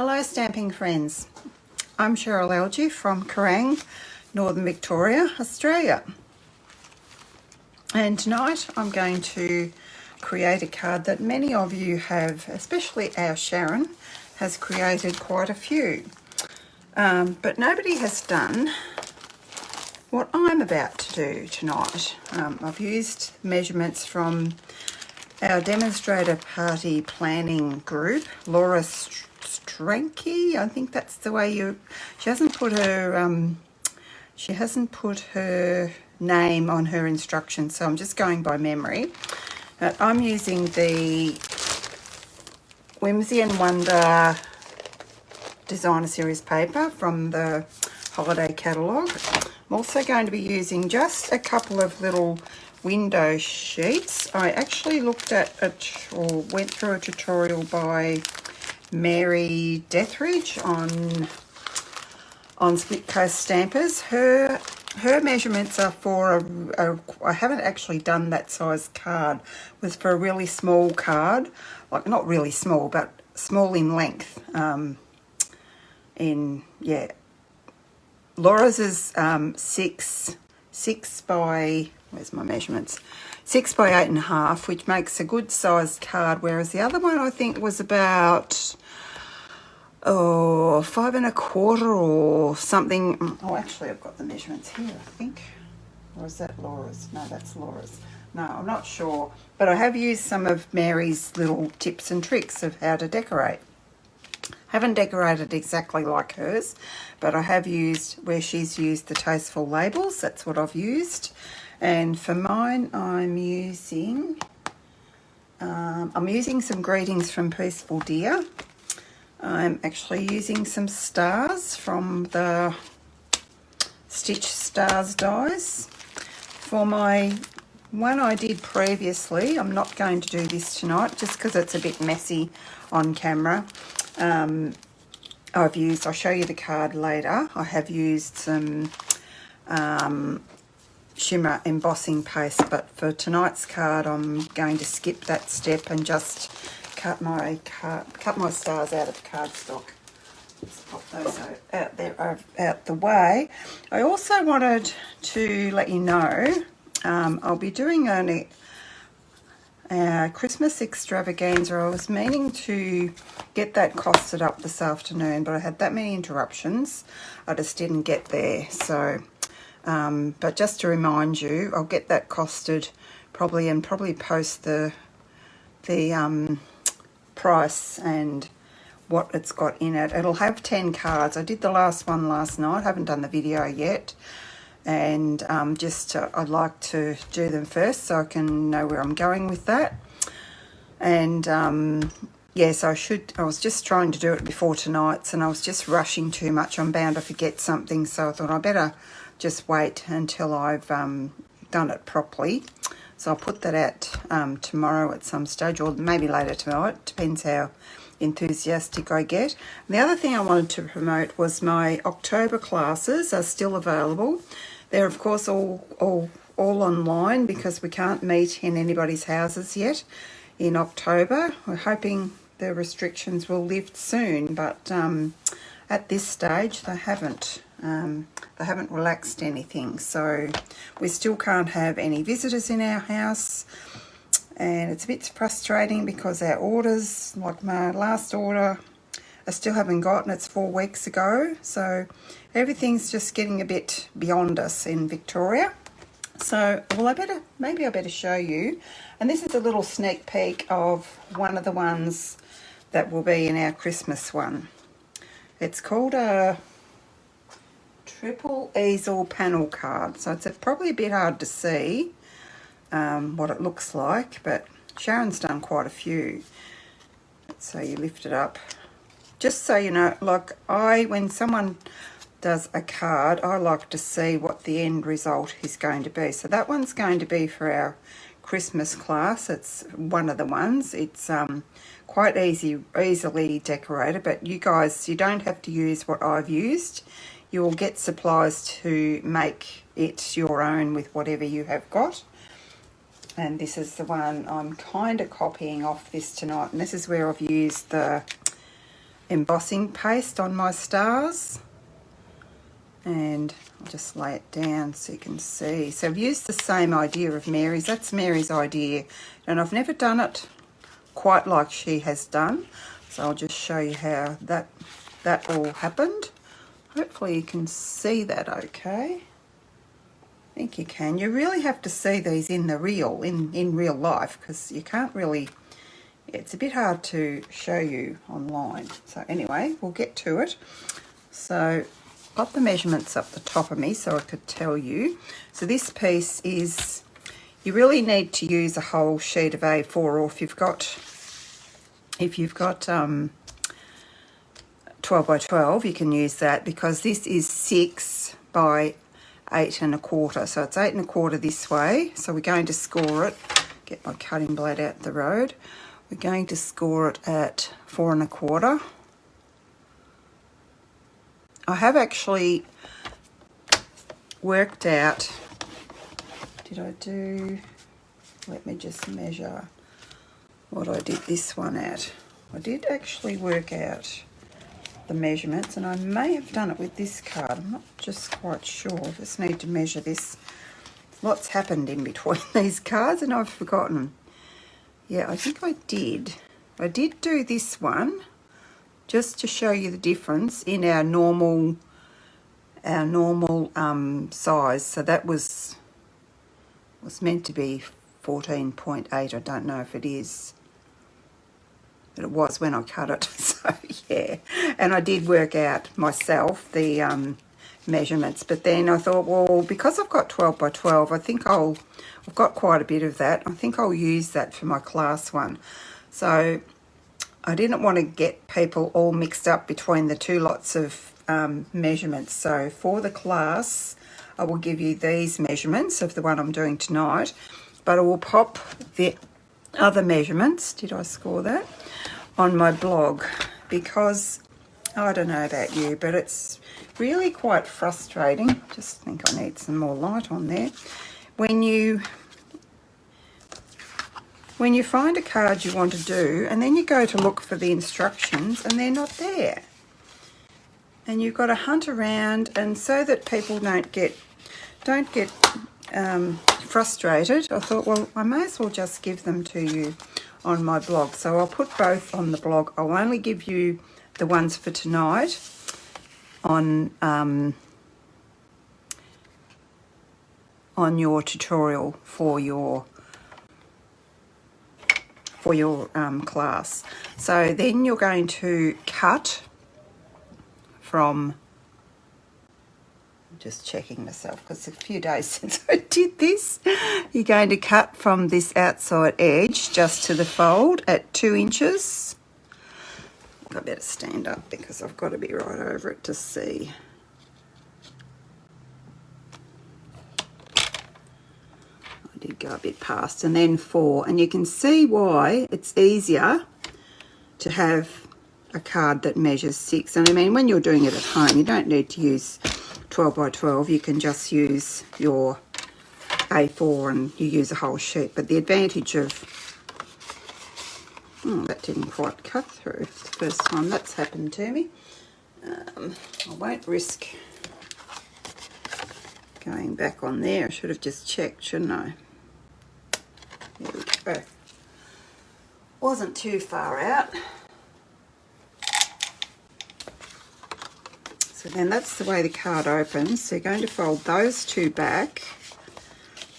Hello stamping friends, I'm Cheryl Algie from Kerrang, Northern Victoria, Australia. And tonight I'm going to create a card that many of you have, especially our Sharon, has created quite a few. But nobody has done what I'm about to do tonight. I've used measurements from our demonstrator party planning group, Laura Stranke, I think that's the way she hasn't put her name on her instructions, so I'm just going by memory. I'm using the Whimsy Wonder Designer Series paper from the holiday catalogue. I'm also going to be using just a couple of little window sheets. I actually looked at or went through a tutorial by Mary Dethridge on Split Coast Stampers. Her measurements are for I haven't actually done that size card, was for a really small card, like not really small but small in length. Laura's is 6 by, where's my measurements? 6 by 8.5, which makes a good sized card, whereas the other one I think was about 5 1/4 or something. Oh, actually I've got the measurements here, I think. Or is that Laura's? No, that's Laura's. No, I'm not sure. But I have used some of Mary's little tips and tricks of how to decorate. Haven't decorated exactly like hers, but I have used where she's used the tasteful labels. That's what I've used. And for mine, I'm using some greetings from Peaceful Deer. I'm actually using some stars from the Stitch Stars dies. For my one I did previously, I'm not going to do this tonight just because it's a bit messy on camera. I'll show you the card later. I have used some shimmer embossing paste, but for tonight's card I'm going to skip that step and just cut my stars out of cardstock. Let's pop those out the way. I also wanted to let you know I'll be doing a Christmas extravaganza. I was meaning to get that costed up this afternoon, but I had that many interruptions. I just didn't get there. So, but just to remind you, I'll get that costed probably post the price and what it's got in it. It'll have 10 cards. I did the last one last night. Haven't done the video yet. And I'd like to do them first so I can know where I'm going with that. And yes, I was just trying to do it before tonight's, and I was just rushing too much. I'm bound to forget something, so I thought I better just wait until I've done it properly. So I'll put that out tomorrow at some stage, or maybe later tonight, depends how enthusiastic I get. And the other thing I wanted to promote was my October classes are still available. They're of course all online because we can't meet in anybody's houses yet in October. We're hoping the restrictions will lift soon, but at this stage they haven't relaxed anything, so we still can't have any visitors in our house. And it's a bit frustrating because our orders, like my last order, I still haven't gotten. It's 4 weeks ago. So everything's just getting a bit beyond us in Victoria. So, well, maybe I better show you. And this is a little sneak peek of one of the ones that will be in our Christmas one. It's called a triple easel panel card. So it's probably a bit hard to see what it looks like, but Sharon's done quite a few. So you lift it up, just so you know, like when someone does a card, I like to see what the end result is going to be. So that one's going to be for our Christmas class. It's one of the ones. It's quite easily decorated, but you guys, you don't have to use what I've used. You will get supplies to make it your own with whatever you have got. And this is the one I'm kind of copying off this tonight, and this is where I've used the embossing paste on my stars, and I'll just lay it down so you can see. So I've used the same idea of Mary's. That's Mary's idea, and I've never done it quite like she has done. So I'll just show you how that all happened. Hopefully you can see that okay. I think you can. You really have to see these in real life, because you can't really, it's a bit hard to show you online. So anyway, we'll get to it. So got the measurements up the top of me so I could tell you. So this piece is, you really need to use a whole sheet of A4, or if you've got 12 by 12, you can use that, because this is 6 by 8 1/4. So it's 8 1/4 this way. So we're going to score it. Get my cutting blade out the road. We're going to score it at 4 1/4. I have actually worked out, let me just measure what I did this one at. I did actually work out the measurements, and I may have done it with this card. I'm not just quite sure. I just need to measure this. Lots happened in between these cards and I've forgotten. Yeah, I think I did. I did do this one just to show you the difference in our normal size. So that was meant to be 14.8. I don't know if it is, but it was when I cut it. So yeah, and I did work out myself the measurements, but then I thought, well, because I've got 12 by 12, I think I've got quite a bit of that. I think I'll use that for my class one. So I didn't want to get people all mixed up between the two lots of measurements. So for the class, I will give you these measurements of the one I'm doing tonight, but I will pop the other measurements, did I score that, on my blog, because I don't know about you, but it's really quite frustrating. Just think I need some more light on there. When you find a card you want to do, and then you go to look for the instructions and they're not there, and you've got to hunt around, and so that people don't get frustrated, I thought, well, I may as well just give them to you on my blog. So I'll put both on the blog. I'll only give you the ones for tonight on your tutorial for your class. So then you're going to cut from, just checking myself because it's a few days since I did this. You're going to cut from this outside edge just to the fold at 2 inches. I better stand up because I've got to be right over it to see. I did go a bit past, and then 4, and you can see why it's easier to have a card that measures 6. And I mean, when you're doing it at home, you don't need to use 12 by 12, you can just use your A4 and you use a whole sheet. But the advantage of, that didn't quite cut through. It's the first time that's happened to me. I won't risk going back on there. I should have just checked, shouldn't I? There we go. Wasn't too far out. So then that's the way the card opens. So you're going to fold those 2 back,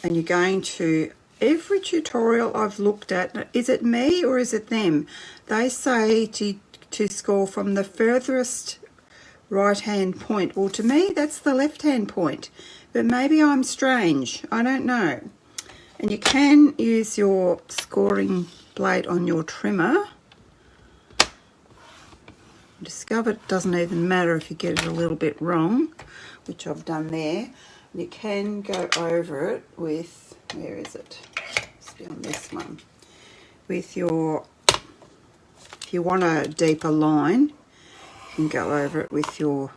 and you're going to, every tutorial I've looked at, is it me or is it them? They say to score from the furthest right-hand point. Well, to me, that's the left-hand point, but maybe I'm strange. I don't know. And you can use your scoring blade on your trimmer. Discovered it doesn't even matter if you get it a little bit wrong, which I've done there. You can go over it with, where is it? It's on this one. With your, if you want a deeper line, you can go over it with your,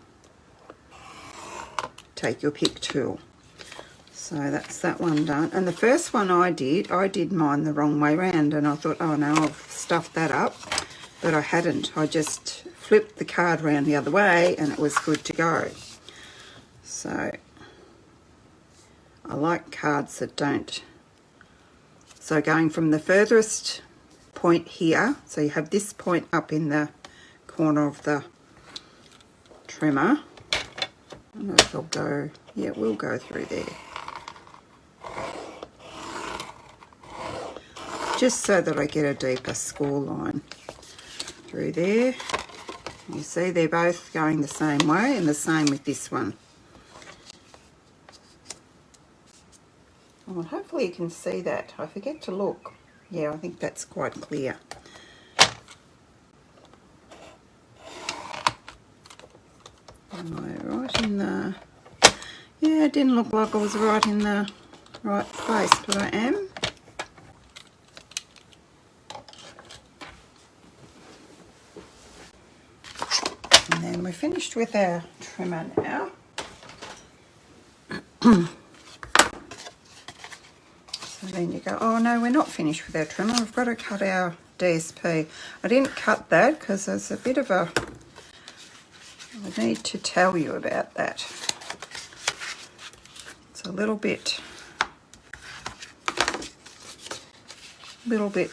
take your pick tool. So that's that one done. And the first one I did mine the wrong way round, and I thought, oh no, I've stuffed that up. But I hadn't. I just flipped the card around the other way and it was good to go. So I like cards that don't. So going from the furthest point here, so you have this point up in the corner of the trimmer. I don't know if it'll go, yeah, it will go through there. Just so that I get a deeper score line through there. You see they're both going the same way, and the same with this one. Well, hopefully you can see that. I forget to look. Yeah, I think that's quite clear. Am I right in the... Yeah, it didn't look like I was right in the right place, but I am. And then we're finished with our trimmer now. So then you go, oh no, we're not finished with our trimmer. We've got to cut our DSP. I didn't cut that because there's a bit of a... I need to tell you about that. It's a little bit,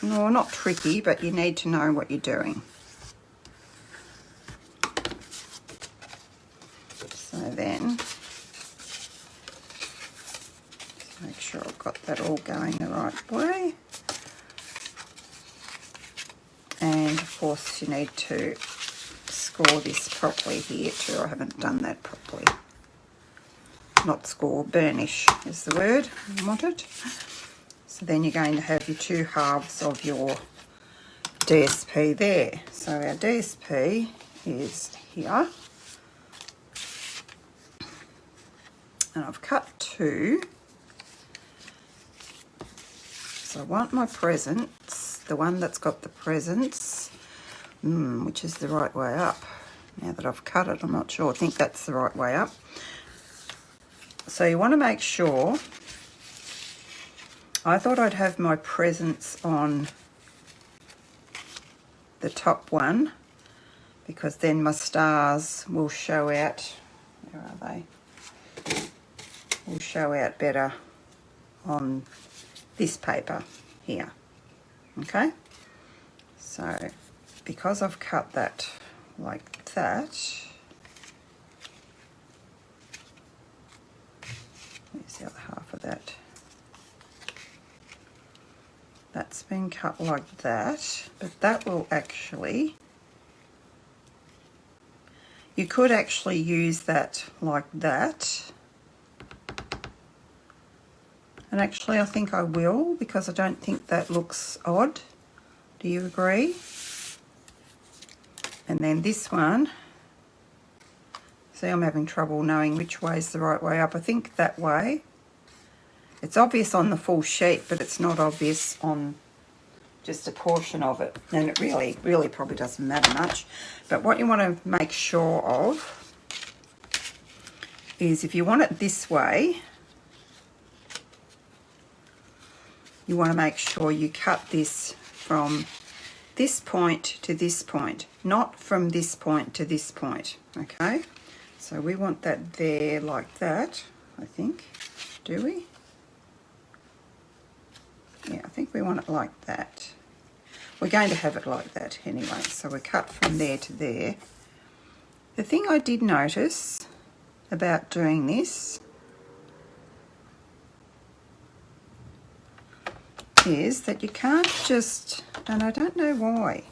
no, not tricky, but you need to know what you're doing. So then, make sure I've got that all going the right way. And of course you need to score this properly here too. I haven't done that properly. Not score, burnish is the word I wanted. So then you're going to have your two halves of your DSP there. So our DSP is here. And I've cut two. So I want my presents, the one that's got the presents, which is the right way up. Now that I've cut it, I'm not sure. I think that's the right way up. So you want to make sure, I thought I'd have my presents on the top one because then my stars will show out, where are they? Will show out better on this paper here. Okay? So because I've cut that like that, there's the other half of that. That's been cut like that, but that will actually, you could actually use that like that. And actually I think I will, because I don't think that looks odd. Do you agree? And then this one, see, I'm having trouble knowing which way is the right way up. I think that way. It's obvious on the full sheet, but it's not obvious on just a portion of it. And it really probably doesn't matter much. But what you want to make sure of is if you want it this way, you want to make sure you cut this from this point to this point, not from this point to this point, okay? So we want that there like that, I think. Do we? Yeah, I think we want it like that. We're going to have it like that anyway, so we cut from there to there. The thing I did notice about doing this is that you can't just, and I don't know why,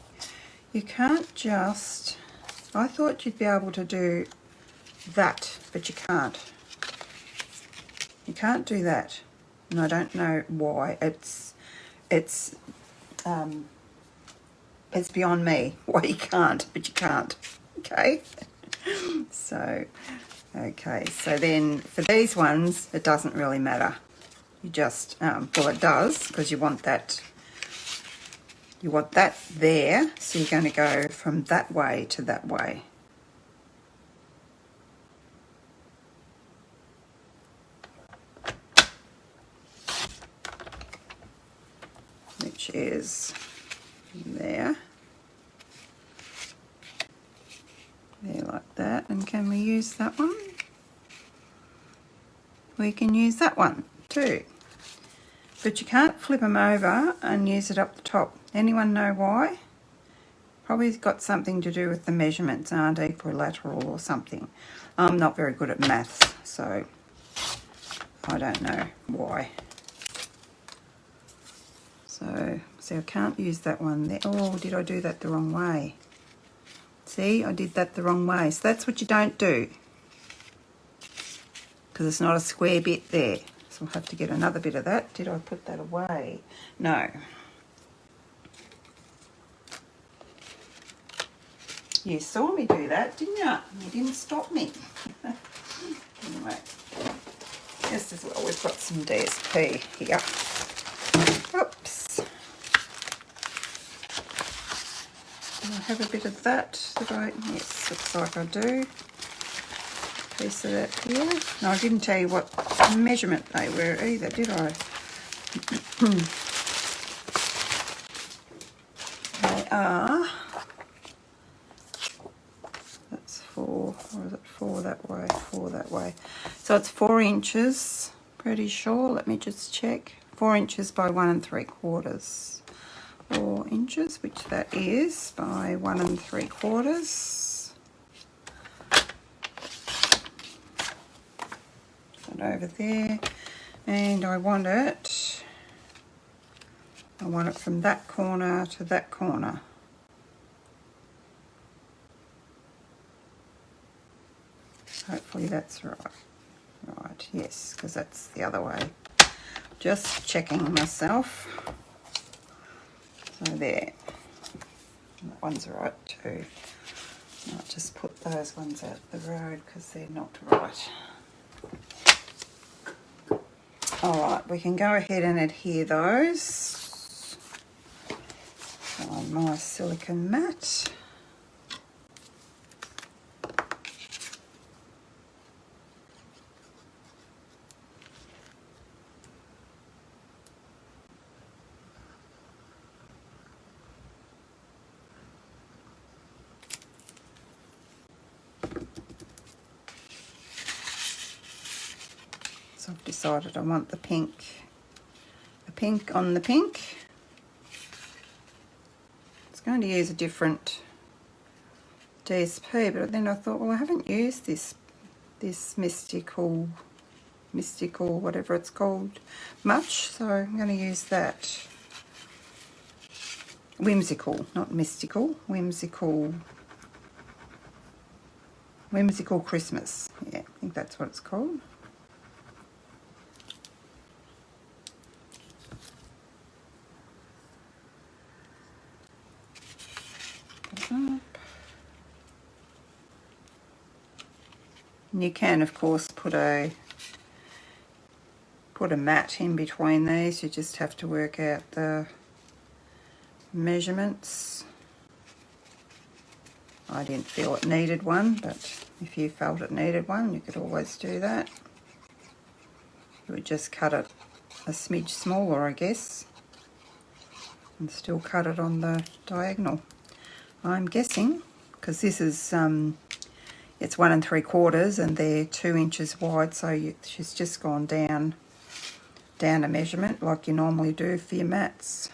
you can't just, I thought you'd be able to do that, but you can't. You can't do that, and I don't know why. It's beyond me why you can't, but you can't. Okay. So, okay. So then for these ones, it doesn't really matter. You just, well, it does, because you want that there, so you're going to go from that way to that way. Which is there. There, like that. And can we use that one? We can use that one too. But you can't flip them over and use it up the top. Anyone know why? Probably got something to do with the measurements aren't equilateral or something. I'm not very good at maths, so I don't know why. So, see, I can't use that one there. Oh, did I do that the wrong way? See, I did that the wrong way. So that's what you don't do, because it's not a square bit there. So I'll have to get another bit of that. Did I put that away? No. You saw me do that, didn't you? You didn't stop me. Anyway, just as well, we've got some DSP here. Oops. Do I have a bit of that? Yes, looks like I do. Piece of that here. No, I didn't tell you what measurement they were either, did I? They are, that's 4, or is it 4 that way? 4 that way. So it's 4 inches, pretty sure. Let me just check. 4 inches by 1 3/4. 4 inches, which that is, by 1 3/4. Put it over there, and I want it from that corner to that corner. Hopefully that's right. Right, yes, because that's the other way. Just checking myself. So there. And that one's right too. I'll just put those ones out the road because they're not right. Alright, we can go ahead and adhere those on my silicone mat. So I've decided I want the pink on the pink. It's going to use a different DSP, but then I thought, well, I haven't used this mystical whatever it's called much, so I'm going to use that. Whimsical, not mystical, whimsical Christmas. Yeah, I think that's what it's called. And you can, of course, put a mat in between these. You just have to work out the measurements. I didn't feel it needed one, but if you felt it needed one, you could always do that. You would just cut it a smidge smaller, I guess, and still cut it on the diagonal. I'm guessing, because this is it's 1 3/4 and they're 2 inches wide, so she's just gone down a measurement like you normally do for your mats.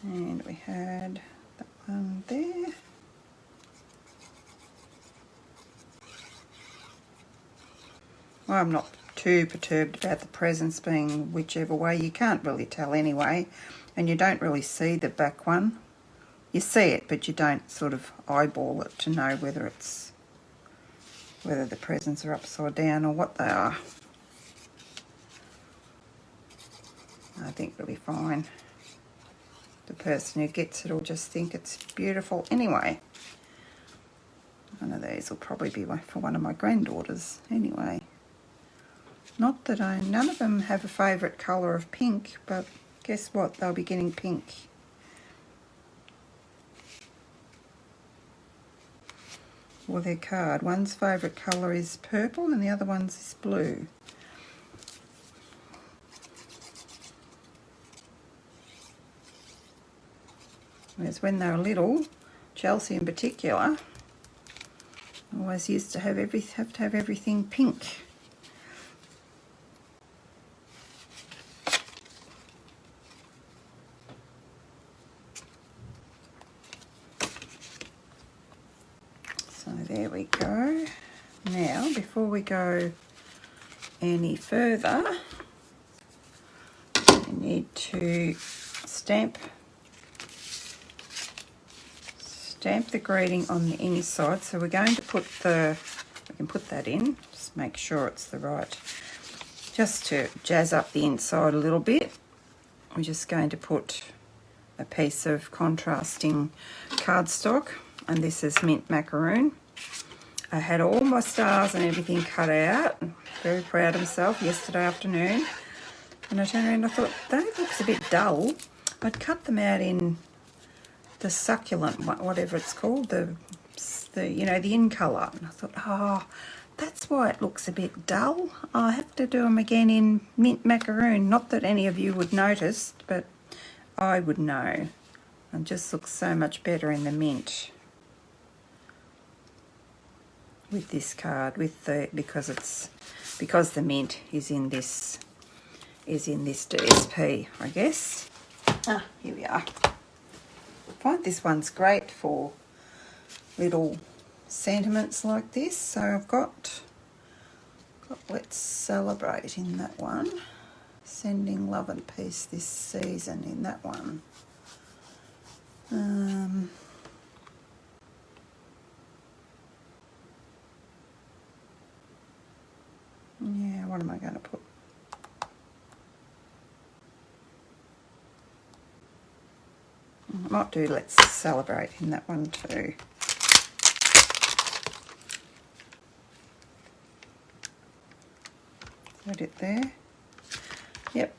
And we had that one there. Well, I'm not too perturbed about the presents being whichever way. You can't really tell anyway, and you don't really see the back one. You see it, but you don't sort of eyeball it to know whether the presents are upside down or what they are. I think it'll be fine. The person who gets it will just think it's beautiful anyway. One of these will probably be for one of my granddaughters anyway. Not that none of them have a favourite colour of pink, but guess what? They'll be getting pink. Or their card. One's favourite colour is purple and the other one's is blue. Whereas when they were little, Chelsea in particular, always used to have everything pink. So there we go. Now, before we go any further, we need to stamp the greeting on the inside. So we're going to put we can put that in, just make sure it's the right, just to jazz up the inside a little bit. We're just going to put a piece of contrasting cardstock, and this is mint macaroon. I had all my stars and everything cut out, very proud of myself yesterday afternoon, and I turned around and I thought, that looks a bit dull. I'd cut them out in the succulent, whatever it's called, the in colour. And I thought, oh, that's why it looks a bit dull. I'll have to do them again in mint macaroon. Not that any of you would notice, but I would know. It just looks so much better in the mint with this card, because the mint is in this DSP, I guess. Here we are. I find this one's great for little sentiments like this. So I've got Let's Celebrate in that one. Sending love and peace this season in that one. Yeah, what am I going to put? I might do Let's Celebrate in that one too. Put it there. Yep.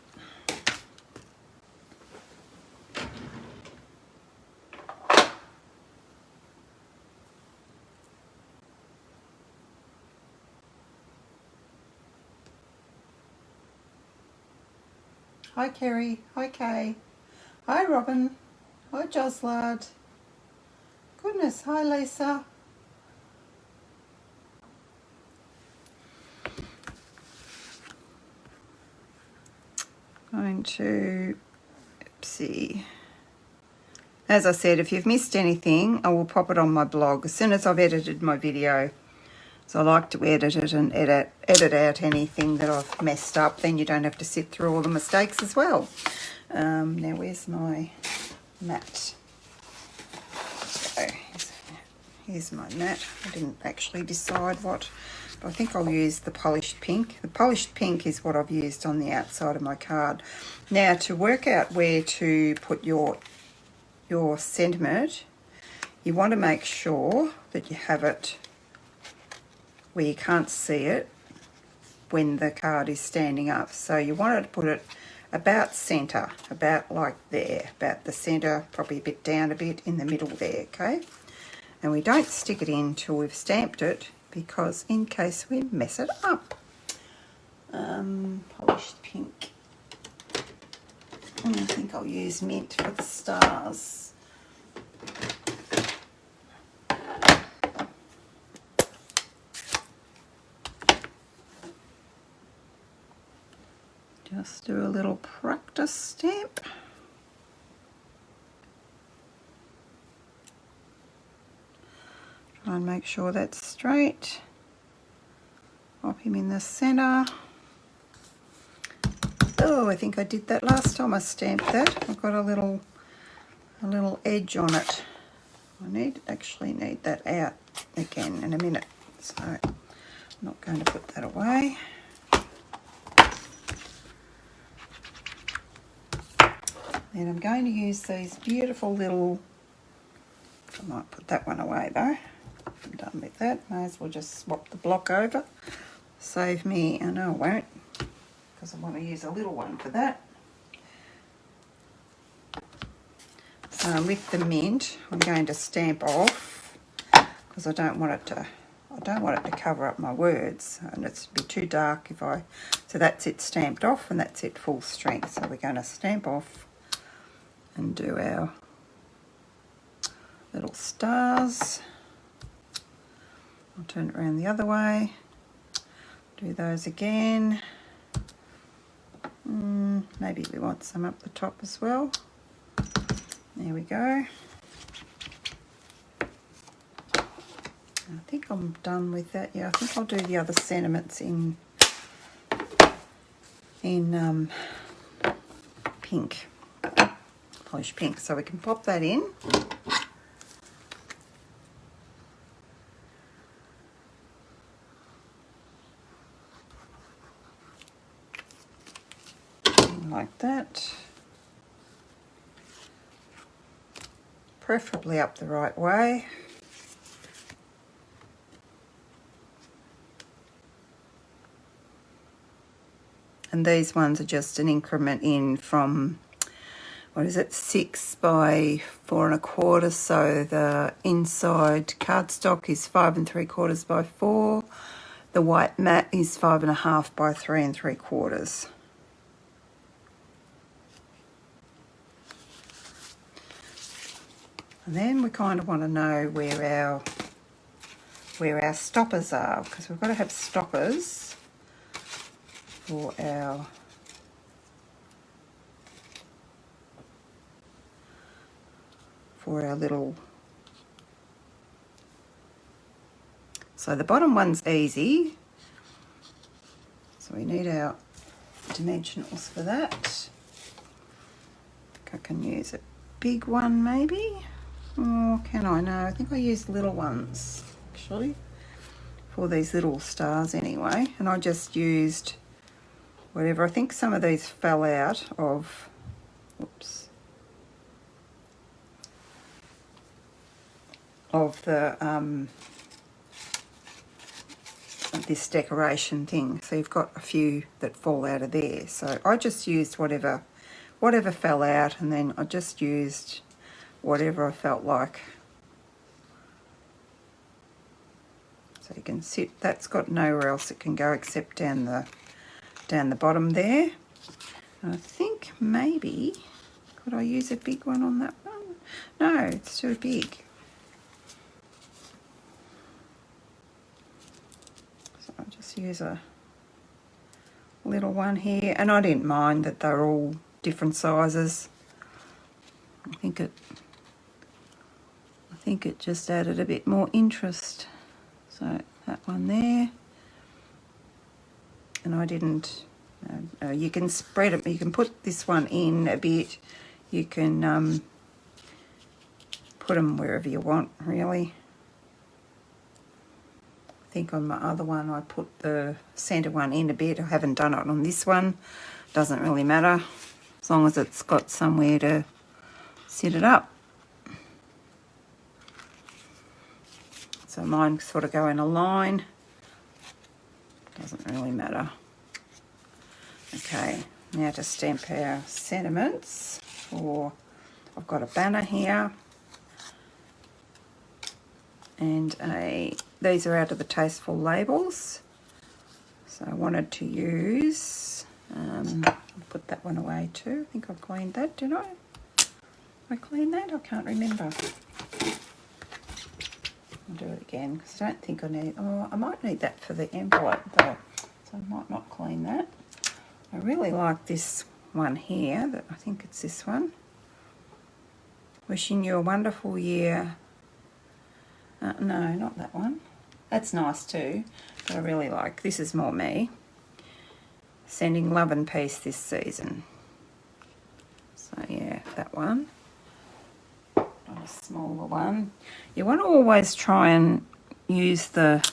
Hi Kerry, hi Kay, hi Robin, hi Joslard. Goodness, hi Lisa. Going to, oopsie. As I said, if you've missed anything, I will pop it on my blog as soon as I've edited my video. So I like to edit it and edit out anything that I've messed up. Then you don't have to sit through all the mistakes as well. Now where's my mat? So here's my mat. I didn't actually decide what, but I think I'll use the polished pink. The polished pink is what I've used on the outside of my card. Now to work out where to put your sentiment, you want to make sure that you have it where you can't see it when the card is standing up. So you want to put it about centre, about like there, about the centre, probably a bit down a bit in the middle there, okay? And we don't stick it in till we've stamped it, because in case we mess it up. Polished pink. And I think I'll use mint for the stars. Just do a little practice stamp. Try and make sure that's straight. Pop him in the centre. Oh, I think I did that last time I stamped that. I've got a little edge on it. I actually need that out again in a minute. So I'm not going to put that away. Then I'm going to use these beautiful little, I might put that one away though. I'm done with that. May as well just swap the block over. Save me, I know I won't, because I want to use a little one for that. So with the mint, I'm going to stamp off, because I don't want it to cover up my words, and it's be too dark if I, so that's it stamped off, and that's it full strength. So we're going to stamp off and do our little stars. I'll turn it around the other way. Do those again. Maybe we want some up the top as well. There we go. I think I'm done with that. Yeah, I think I'll do the other sentiments in pink, polish pink. So we can pop that in. Like that. Preferably up the right way. And these ones are just an increment in from, what is it, 6 by 4 1/4. So the inside cardstock is 5 3/4 by 4. The white mat is 5 1/2 by 3 3/4. And then we kind of want to know where our stoppers are, because we've got to have stoppers for our little. So the bottom one's easy, so we need our dimensionals for that. I think I can use a big one maybe, or can I? No, I think I used little ones actually for these little stars anyway, and I just used whatever. I think some of these fell out of, oops, of the of this decoration thing. So you've got a few that fall out of there. So I just used whatever fell out, and then I just used whatever I felt like. So you can see that's got nowhere else it can go except down the bottom there. And I think maybe, could I use a big one on that one? No, it's too big. So I'll just use a little one here, and I didn't mind that they're all different sizes. I think it just added a bit more interest. So that one there. And I didn't, you can spread it, you can put this one in a bit, you can put them wherever you want really. I think on my other one I put the centre one in a bit. I haven't done it on this one, doesn't really matter as long as it's got somewhere to sit it up. So mine sort of go in a line. Doesn't really matter. Okay, now to stamp our sentiments. I've got a banner here, and these are out of the Tasteful labels. So I wanted to use, I'll put that one away too. I think I cleaned that, did I? I cleaned that? I can't remember. I'll do it again because I don't think I need, I might need that for the envelope though, so I might not clean that. I really like this one here, that I think it's this one. Wishing you a wonderful year. No, not that one. That's nice too, but I really like, this is more me. Sending love and peace this season. So yeah, that one. A smaller one. You want to always try and use the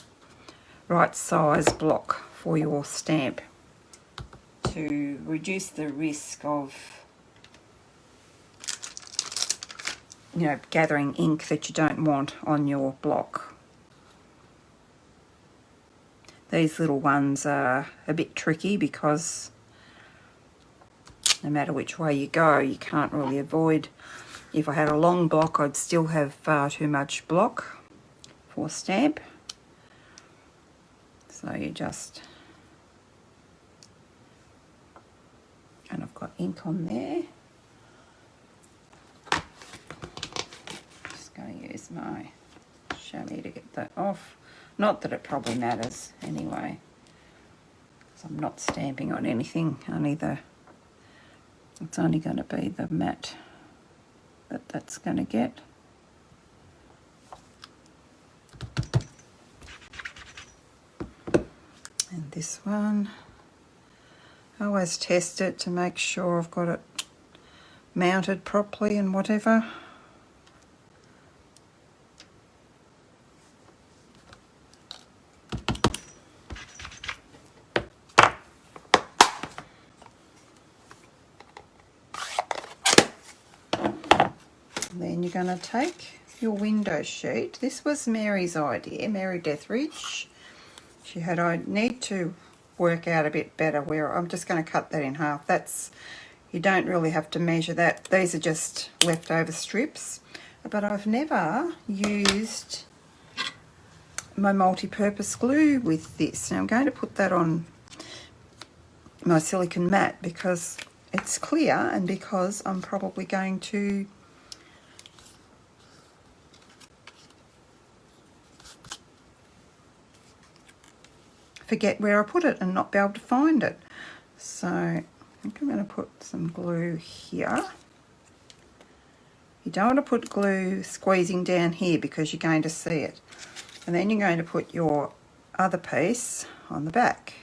right size block for your stamp to reduce the risk of, you know, gathering ink that you don't want on your block. These little ones are a bit tricky because no matter which way you go, you can't really avoid. If I had a long block, I'd still have far too much block for stamp. So you just, and I've got ink on there. Just just going to use my chamois to get that off. Not that it probably matters anyway, because I'm not stamping on anything, it's only going to be the mat that's going to get. And this one, I always test it to make sure I've got it mounted properly and whatever. Then you're going to take your window sheet. This was Mary's idea, Mary Deathridge. She had, I need to work out a bit better where I'm just going to cut that in half. You don't really have to measure that. These are just leftover strips. But I've never used my multi-purpose glue with this. Now I'm going to put that on my silicone mat because it's clear and because I'm probably going to forget where I put it and not be able to find it. So I think I'm going to put some glue here. You don't want to put glue squeezing down here because you're going to see it. And then you're going to put your other piece on the back.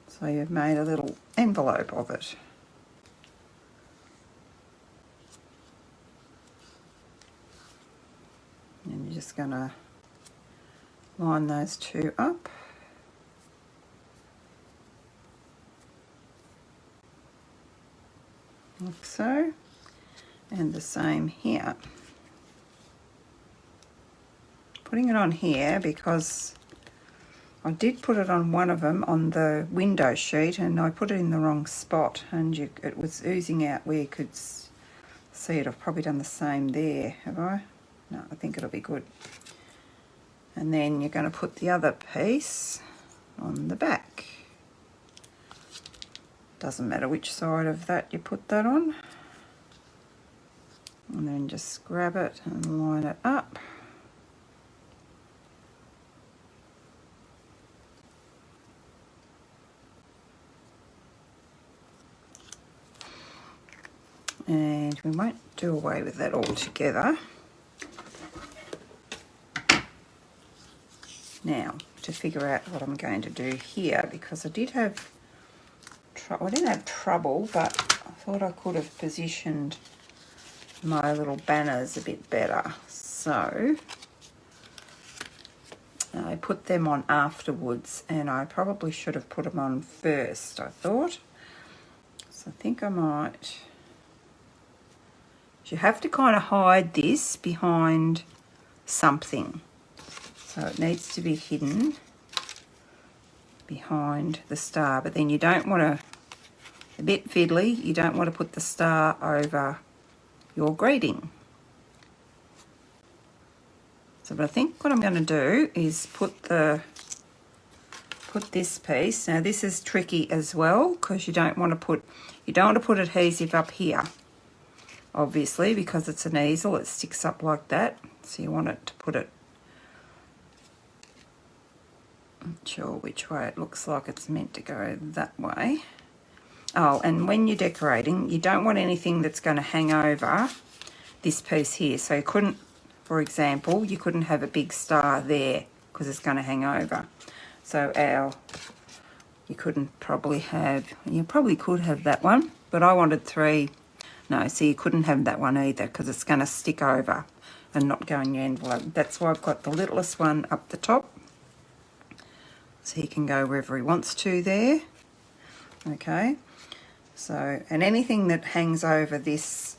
So you've made a little envelope of it. And you're just going to line those two up. Like so, and the same here. Putting it on here because I did put it on one of them on the window sheet and I put it in the wrong spot and it was oozing out where you could see it. I've probably done the same there, have I? No, I think it'll be good. And then you're going to put the other piece on the back. Doesn't matter which side of that you put that on. And then just grab it and line it up. And we won't do away with that altogether. Now, to figure out what I'm going to do here, because I didn't have trouble, but I thought I could have positioned my little banners a bit better. So I put them on afterwards, and I probably should have put them on first, I thought. So I think I might. You have to kind of hide this behind something. So it needs to be hidden behind the star, but then you don't want to, a bit fiddly, you don't want to put the star over your greeting. So what I think what I'm going to do is put this piece. Now this is tricky as well because you don't want to put adhesive up here, obviously, because it's an easel, it sticks up like that. So you want it to put it, not sure which way it looks like it's meant to go, that way. Oh, and when you're decorating, you don't want anything that's going to hang over this piece here. So you couldn't, for example, you couldn't have a big star there because it's going to hang over. So you couldn't probably have, you probably could have that one, but I wanted 3. No, so you couldn't have that one either because it's going to stick over and not go in your envelope. That's why I've got the littlest one up the top. So he can go wherever he wants to there. Okay. So, and anything that hangs over this,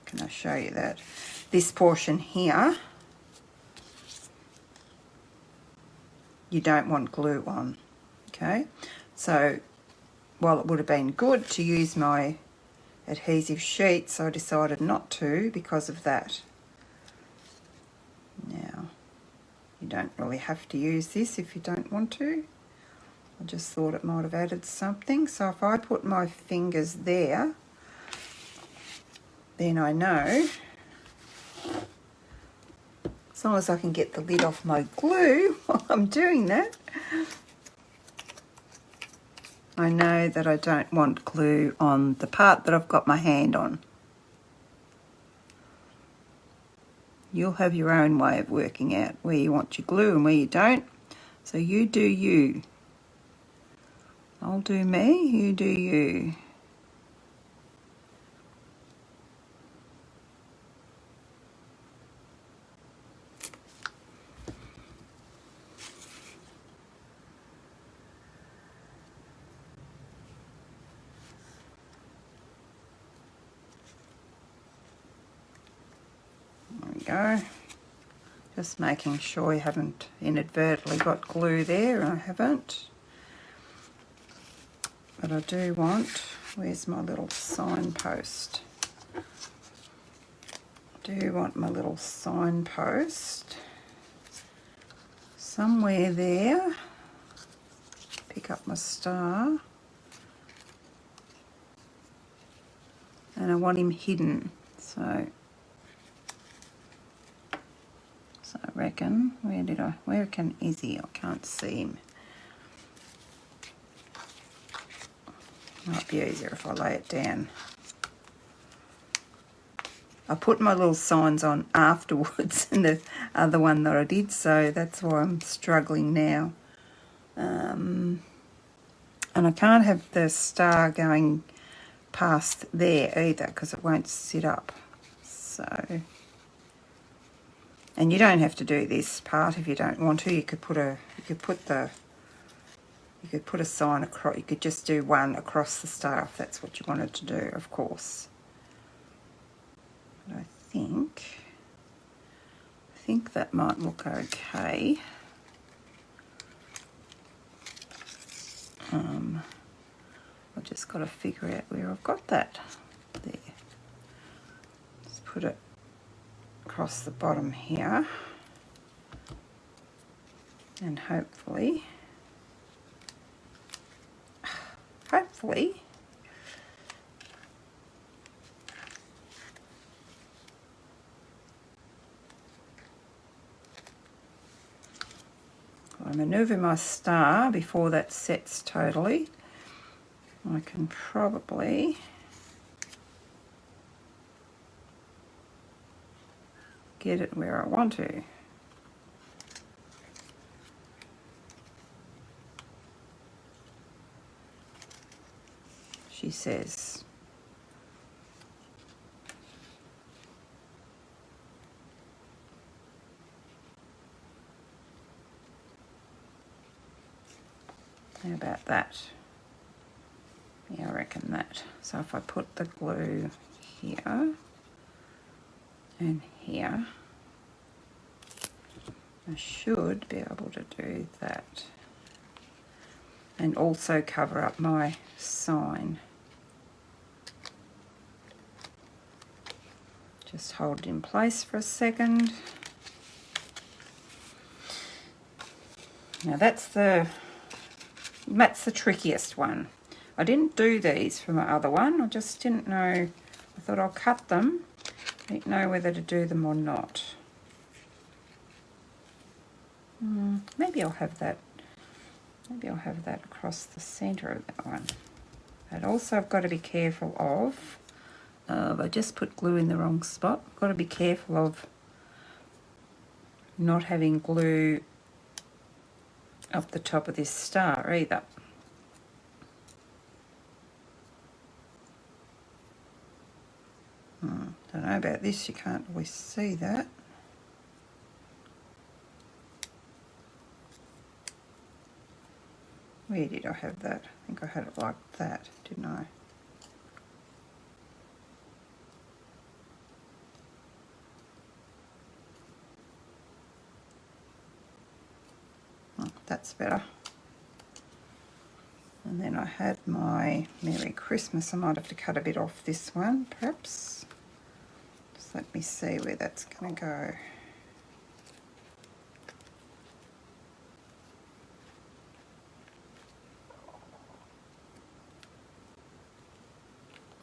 can I show you that? This portion here, you don't want glue on. Okay. So, while it would have been good to use my adhesive sheets, I decided not to because of that. Now, you don't really have to use this if you don't want to. I just thought it might have added something. So if I put my fingers there, then I know long as I can get the lid off my glue while I'm doing that. I know that I don't want glue on the part that I've got my hand on. You'll have your own way of working out where you want your glue and where you don't. So you do you. I'll do me, you do you. There we go. Just making sure you haven't inadvertently got glue there. I haven't. But I do want, where's my little signpost? I do want my little signpost somewhere there. Pick up my star. And I want him hidden. So I reckon, where is he? I can't see him. Might be easier if I lay it down. I put my little signs on afterwards in the other one that I did, so that's why I'm struggling now. And I can't have the star going past there either because it won't sit up. So, and you don't have to do this part if you don't want to. You could put a sign across. You could just do one across the star if that's what you wanted to do, of course. But I think that might look okay. I've just got to figure out where I've got that. There. Just put it across the bottom here. And hopefully, I manoeuvre my star before that sets totally. I can probably get it where I want to. She says. How about that? Yeah, I reckon that. So if I put the glue here and here, I should be able to do that. And also cover up my sign. Just hold it in place for a second. Now that's the trickiest one. I didn't do these for my other one. I just didn't know. I thought I'll cut them. I didn't know whether to do them or not. Maybe I'll have that. Maybe I'll have that across the centre of that one. But also I've got to be careful of. I just put glue in the wrong spot. I've got to be careful of not having glue up the top of this star either. Don't know about this, you can't always see that. Where did I have that? I think I had it like that, didn't I? Oh, that's better. And then I had my Merry Christmas. I might have to cut a bit off this one, perhaps. Just let me see where that's going to go.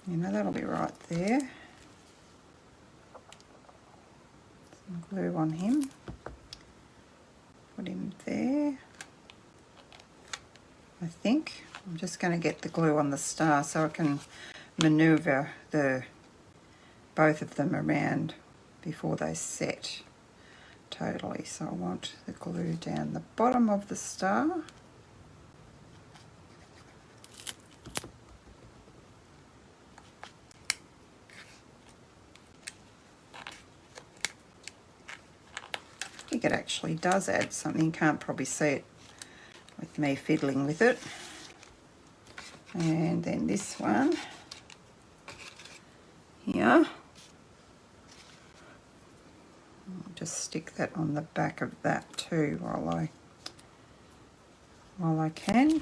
You know, that'll be right there. glue on him. Put him there. I think I'm just going to get the glue on the star so I can maneuver both of them around before they set totally. So I want the glue down the bottom of the star. I think it actually does add something. Can't probably see it with me fiddling with it. And then this one here, I'll just stick that on the back of that too while I can.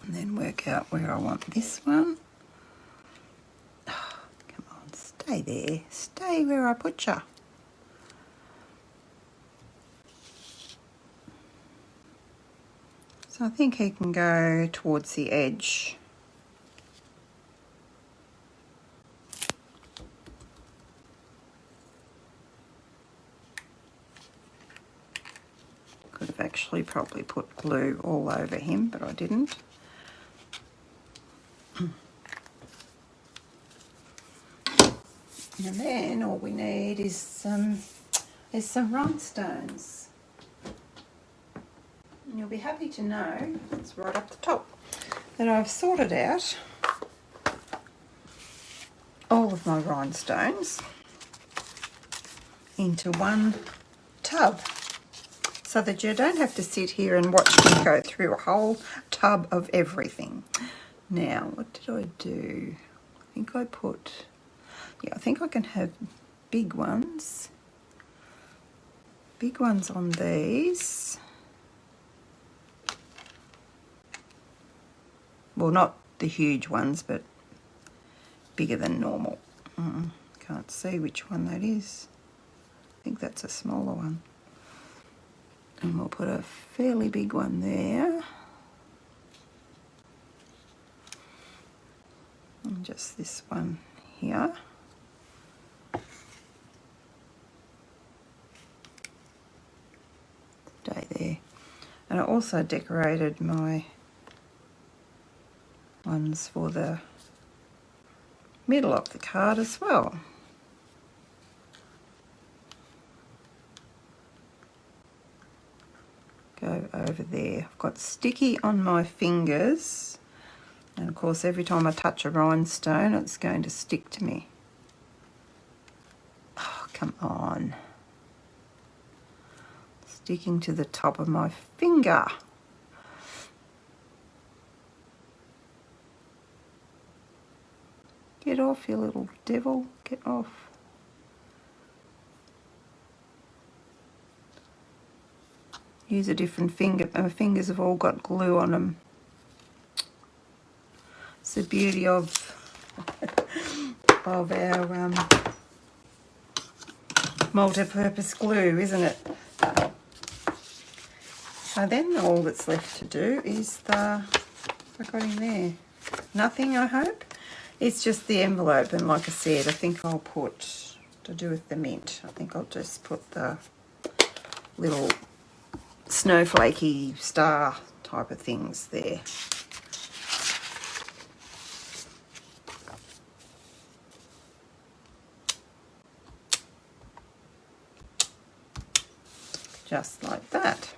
And then work out where I want this one. Oh, come on, stay there. Stay where I put you. So I think he can go towards the edge. Could have actually probably put glue all over him, but I didn't. And then all we need is some rhinestones. And you'll be happy to know, it's right up the top, that I've sorted out all of my rhinestones into one tub so that you don't have to sit here and watch me go through a whole tub of everything. Now, what did I do? I think I put... Yeah, I think I can have big ones on these. Well, not the huge ones, but bigger than normal. Can't see which one that is. I think that's a smaller one. And we'll put a fairly big one there. And just this one here. Stay there. And I also decorated my ones for the middle of the card as well. Go over there. I've got sticky on my fingers, and of course every time I touch a rhinestone it's going to stick to me. Oh, come on. Sticking to the top of my finger. Get off, you little devil. Get off. Use a different finger. My fingers have all got glue on them. It's the beauty of our multi-purpose glue, isn't it? So then all that's left to do is I got in there. Nothing, I hope. It's just the envelope, and like I said, I think I'll put, to do with the mint, I think I'll just put the little snowflakey star type of things there. Just like that.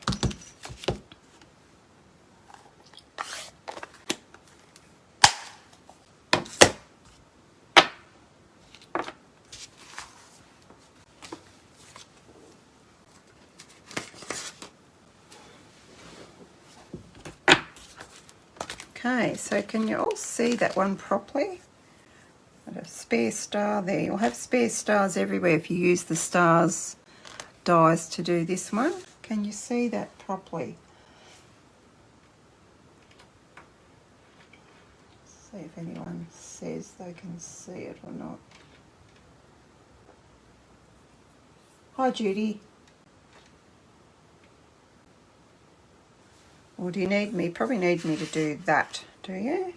Okay, so can you all see that one properly? Got a spare star there. You'll have spare stars everywhere if you use the stars dies to do this one. Can you see that properly? See if anyone says they can see it or not. Hi, Judy. Or do you need me? Probably need me to do that, do you?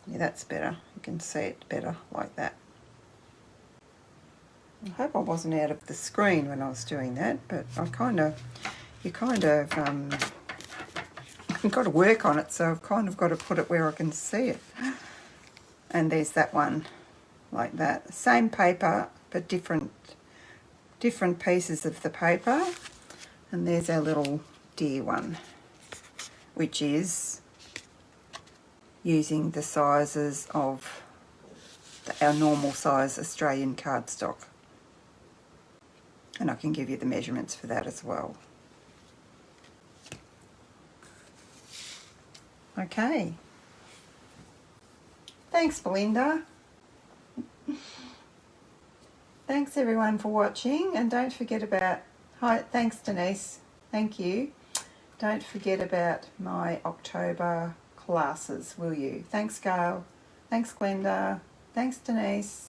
Yeah, that's better. You can see it better like that. I hope I wasn't out of the screen when I was doing that, but you've got to work on it, so I've kind of got to put it where I can see it. And there's that one, like that. Same paper, but different pieces of the paper. And there's our little deer one, which is using the sizes of our normal size Australian cardstock. And I can give you the measurements for that as well. Okay. Thanks, Belinda. Thanks everyone for watching, and don't forget about, thanks Denise, thank you. Don't forget about my October classes, will you? Thanks Gail, thanks Glenda, thanks Denise.